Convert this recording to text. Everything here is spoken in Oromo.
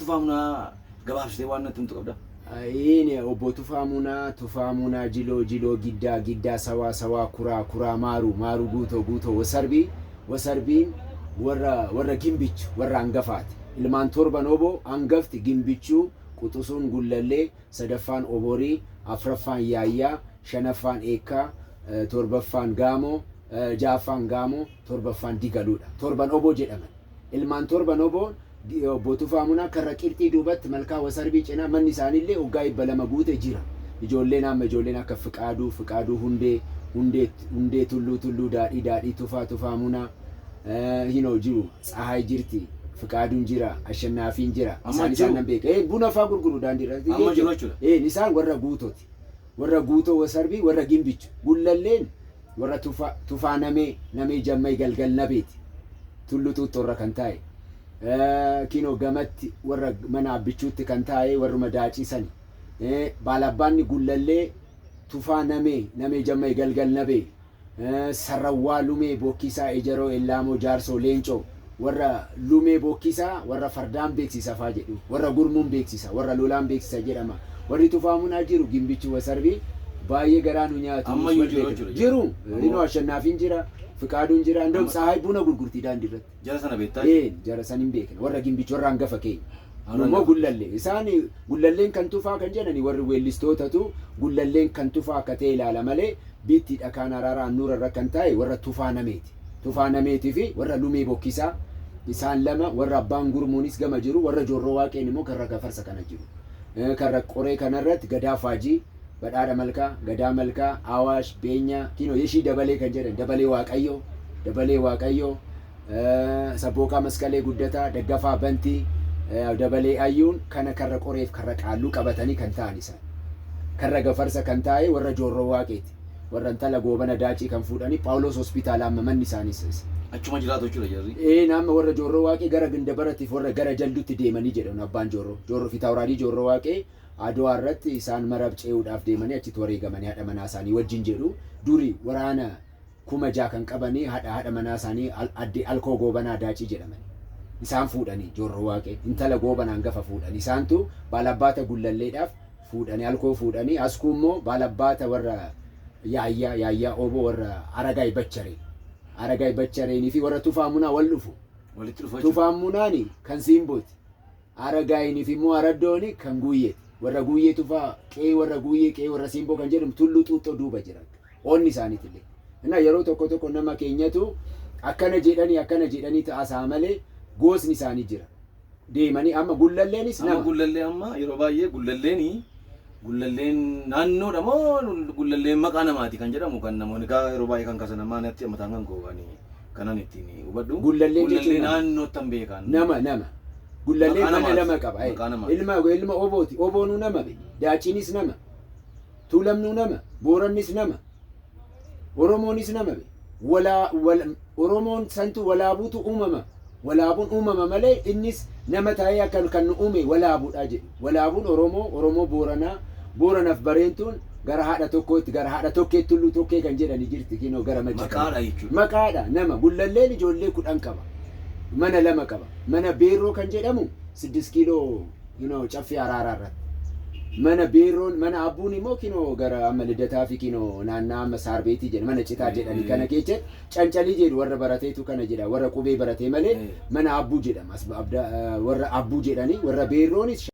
tufaamuna gabaabsitee waan natti himtu qabda. Ini obbo Tufaamuna jiloo giddaa sawaa kuraa maaru guutoo wasarbiin warra gimbichu warra hangafaati. Ilmaan torban obbo hangafti gimbichuu quxusuun gullallee sadaffaan oborii afraffaan yaayyaa shanaffaan eekkaa torbaffaan gaamoo jaaffaan gaamoo torbaffaan digaluudha. Torban obbo jedhaman. Ilmaan torban obbo obbo Tufaamuna karra qirxii duubatti malkaa wasarbii cinaa manni isaaniillee waggaa 200 guute jira. Ijoolleen akka Fiqaaduu hundee tulluu daadhii Tufaamuna hinoo jiru Tsahaay jirti. Fiqaaduun jira, Ashannaafiin jira. Isaan nan beeka. Buna faa gurguru daandiirra. Amma jiru jechuudha. Isaan warra guutooti. Warra guutoo wasarbii warra gimbichu. Gullalleen warra tufaanamee jammay galgal nabeeti. Tullu tuuttorra kan taa'e. Kinoo gamatti warra mana abbichuutti kan taa'e warruma daaciisani. Baalabbaanni gullallee tufaanamee jammay galgal nabee. Sarrawwaa lumee bokkisaa ejeroo ellaamoo jaarsoo leencoo. Warra lumee bokkisaa warra fardaan beeksisa faa jedhu warra gurmuun beeksisa warra lolaan beeksisa jedhama. Warri Tufaamunaa jiru gimbichi wasarbii baay'ee garaa nu nyaatu. Amma jiru inoo Ashannaafiin jira Fiqaaduun jira ndom Tsahaay buna gurgurtii daandiirratti. Jara sana beektaa? Jara san hin beekne warra gimbichi warra hangafa keenya. Ammoo gullallee isaan gullalleen kan tufaa kan jedhani warri weellistootatu gullalleen kan tufaa akka ta'e ilaala malee biitti dhakaan araaraa nuura irra kan taa'e warra tufaanameetii fi warra lumee bokkisaa isaan lama warra abbaan gurmuunis gama jiru warra joorroo waaqeen immoo karra gafarsa kana jiru. Karra qoree kanarratti gadaa faajii badhaadha malkaa gadaa malkaa awaash beenyaa kinoo yeshii dabalee kan jedhan dabalee waaqayyoo sabbooqaa maskalee guddataa daggafaa bantii dabalee ayyuun kana karra qoreef karra qaalluu qabatanii kan ta'an isaan. Karra gafarsa kan taa'e warra joorroo waaqeeti. Warra intala goobana daacii kan fuudhanii Phaawulos hospitaala amma manni isaaniis. Achuma jiraatu jechuudha jarri. Nama warra joorroo waaqee gara gindabaratiif warra gara jalduutti deemanii jedhan abbaan joorroo fitaawuraadii joorroo waaqee Adwaa irratti isaan marab ce'uudhaaf deemanii achitti wareegamanii haadha manaa isaanii wajjin jedhu duri waraana 6,000 kan qabanii haadha manaa isaanii adde alkoo goobanaa daacii jedhaman. Isaan fuudhanii joorroo waaqee intala goobanaan gafa fuudhanii isaantu baalabbaata gullalleedhaaf fuudhanii alkoo fuudhanii askuu immoo baalabbaata warra yaayyaa obbo warra Aragaay Bachareenii fi warra Tufaamunaa wal dhufu. Walitti dhufu. Tufaamunaani kan Simbooti. Aragaayinii fi immoo Araddooni kan Guuyyeeti. Warra Guuyyee tufaa qe'ee warra Simboo kan jedhamu tulluu xuuxxoo duuba jiran. Onni isaaniitillee. Innaa yeroo tokko nama keenyatu akkana jedhanii ta'asaa malee goosni isaanii jira. Deemanii amma gullalleenis nama. Amma gullallee amma yeroo baay'ee gullalleen naannoodha moo gullalleen maqaa namaati kan jedhamu kan namoonni gaa yeroo baay'ee kan kasan namaa natti mataan kan googanii kanan ittiin hubadhu. Gullallee naannootti han beekan. Nama. Gullallee mana lama qaba. Ilma obooti. Oboonuu nama be. Daaciinis nama. Tuulamnuu nama. Boorannis nama. Oromoonis nama be. Oromoon santu walaabuutu uumama. Walaabuun uumama malee innis nama taa'ee akka kan uume walaabuudha jedhu. Walaabuun Oromoo Booranaaf bareentuun gara haadha tokkeetti tulluu tokkee kan jedhani jirti kinoo gara macha. Maqaadha jechuudha. Maqaadha nama gullalleen ijoollee 10 qaba. Mana 2 qaba. Mana beerroo kan jedhamu 6 kiiloo caffee araaraa irratti. Mana abbuun immoo kinoo gara amma lidataa fi kinoo naannaa amma saarbeetii jedha mana citaa jedhani kana keessa cancalii jedhu warra barateetu kana jedha warra qubee baratee malee mana abbuu jedhama warra abbuu jedhani warra beerroonis